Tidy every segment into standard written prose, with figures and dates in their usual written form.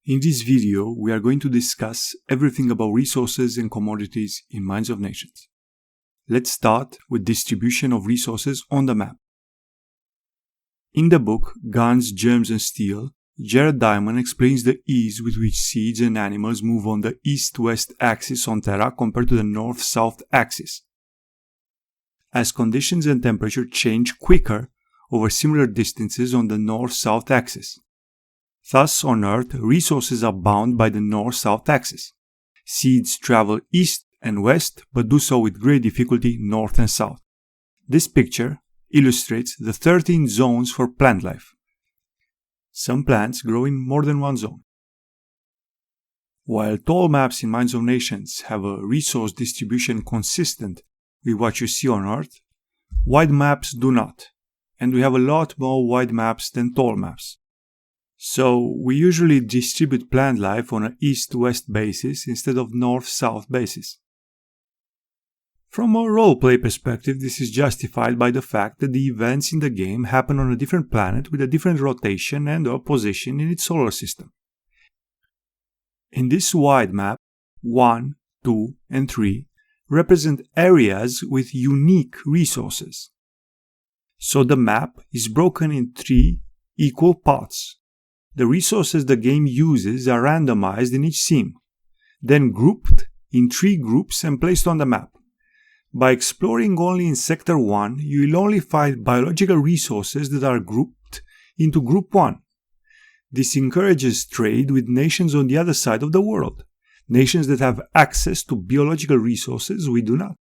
In this video, we are going to discuss everything about resources and commodities in Mines of Nations. Let's start with distribution of resources on the map. In the book Guns, Germs and Steel, Jared Diamond explains the ease with which seeds and animals move on the east-west axis on Terra compared to the north-south axis, as conditions and temperature change quicker over similar distances on the north-south axis. Thus, on Earth, resources are bound by the north-south axis. Seeds travel east and west, but do so with great difficulty north and south. This picture illustrates the 13 zones for plant life. Some plants grow in more than one zone. While tall maps in Mines of Nations have a resource distribution consistent with what you see on Earth, wide maps do not, and we have a lot more wide maps than tall maps. So, we usually distribute plant life on an east-west basis instead of north-south basis. From a roleplay perspective, this is justified by the fact that the events in the game happen on a different planet with a different rotation and or position in its solar system. In this wide map, 1, 2, and 3 represent areas with unique resources. So the map is broken in 3 equal parts. The resources the game uses are randomized in each seam, then grouped in 3 groups and placed on the map. By exploring only in Sector 1, you will only find biological resources that are grouped into Group 1. This encourages trade with nations on the other side of the world, nations that have access to biological resources we do not.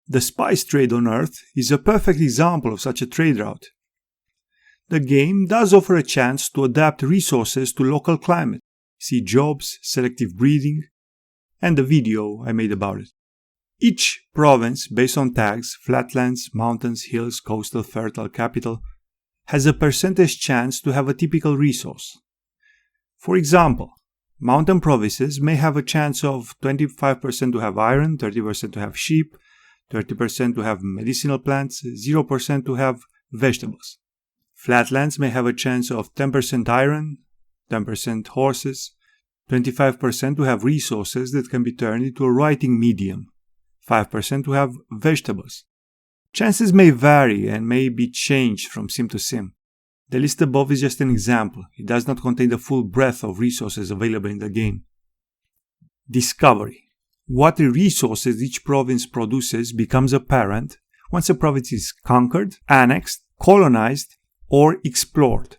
The spice trade on Earth is a perfect example of such a trade route. The game does offer a chance to adapt resources to local climate, see jobs, selective breeding, and the video I made about it. Each province, based on tags, flatlands, mountains, hills, coastal, fertile, capital, has a percentage chance to have a typical resource. For example, mountain provinces may have a chance of 25% to have iron, 30% to have sheep, 30% to have medicinal plants, 0% to have vegetables. Flatlands may have a chance of 10% iron, 10% horses, 25% to have resources that can be turned into a writing medium, 5% to have vegetables. Chances may vary and may be changed from sim to sim. The list above is just an example. It does not contain the full breadth of resources available in the game. Discovery. What resources each province produces becomes apparent once a province is conquered, annexed, colonized, or explored.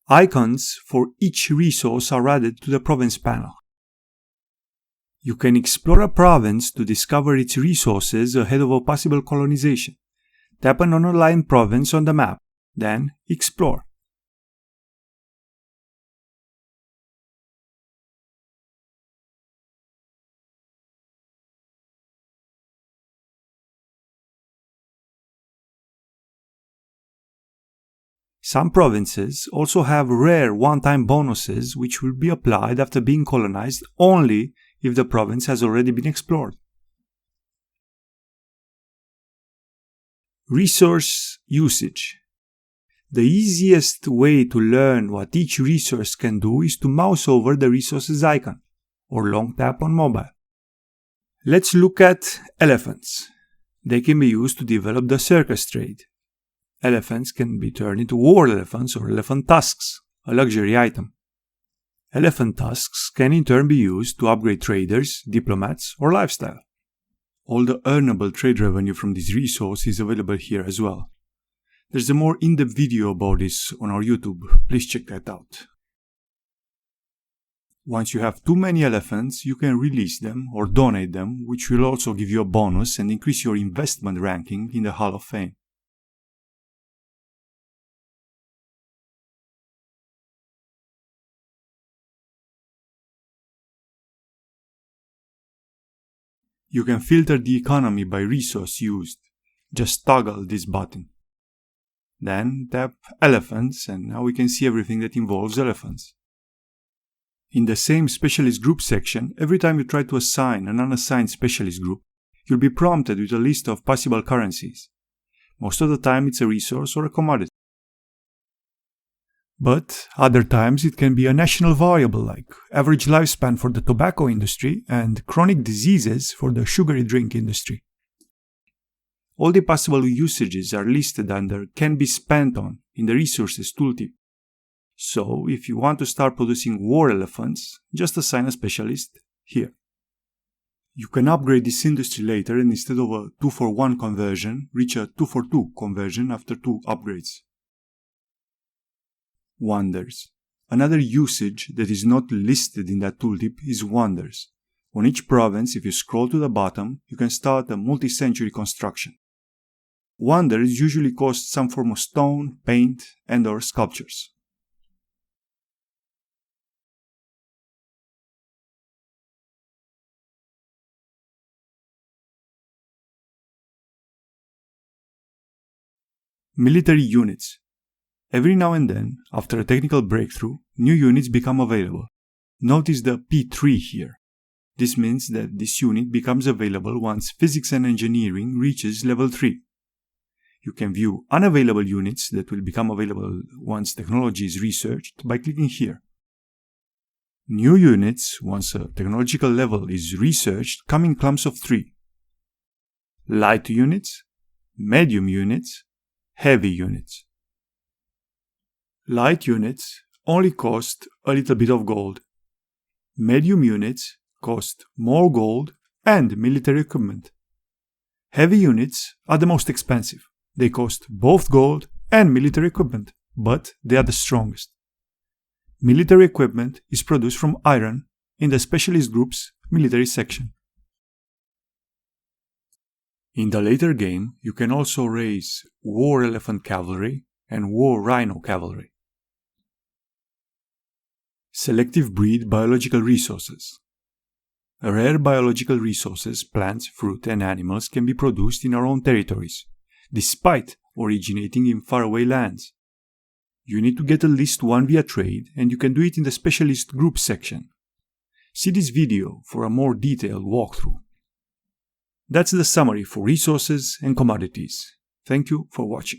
Icons for each resource are added to the province panel. You can explore a province to discover its resources ahead of a possible colonization. Tap an unaligned province on the map, then explore. Some provinces also have rare one-time bonuses which will be applied after being colonized only if the province has already been explored. Resource usage. The easiest way to learn what each resource can do is to mouse over the resources icon or long tap on mobile. Let's look at elephants. They can be used to develop the circus trade. Elephants can be turned into war elephants or elephant tusks, a luxury item. Elephant tusks can in turn be used to upgrade traders, diplomats, or lifestyle. All the earnable trade revenue from this resource is available here as well. There's a more in-depth video about this on our YouTube, please check that out. Once you have too many elephants, you can release them or donate them, which will also give you a bonus and increase your investment ranking in the Hall of Fame. You can filter the economy by resource used. Just toggle this button. Then tap Elephants and now we can see everything that involves elephants. In the same Specialist Group section, every time you try to assign an unassigned Specialist Group, you'll be prompted with a list of possible currencies. Most of the time it's a resource or a commodity. But other times it can be a national variable like average lifespan for the tobacco industry and chronic diseases for the sugary drink industry. All the possible usages are listed under can be spent on in the resources tooltip. So if you want to start producing war elephants, just assign a specialist here. You can upgrade this industry later and instead of a 2-for-1 conversion, reach a 2-for-2 conversion after 2 upgrades. Wonders. Another usage that is not listed in that tooltip is wonders. On each province, if you scroll to the bottom, you can start a multi-century construction. Wonders usually cost some form of stone, paint, and/or sculptures. Military units. Every now and then, after a technical breakthrough, new units become available. Notice the P3 here. This means that this unit becomes available once physics and engineering reaches level 3. You can view unavailable units that will become available once technology is researched by clicking here. New units, once a technological level is researched, come in clumps of 3. Light units, medium units, heavy units. Light units only cost a little bit of gold. Medium units cost more gold and military equipment. Heavy units are the most expensive. They cost both gold and military equipment, but they are the strongest. Military equipment is produced from iron in the Specialist Group's military section. In the later game, you can also raise War Elephant Cavalry and War Rhino Cavalry. Selective breed biological resources. Rare biological resources, plants, fruit, and animals can be produced in our own territories, despite originating in faraway lands. You need to get a list 1 via trade, and you can do it in the Specialist Group section. See this video for a more detailed walkthrough. That's the summary for resources and commodities. Thank you for watching.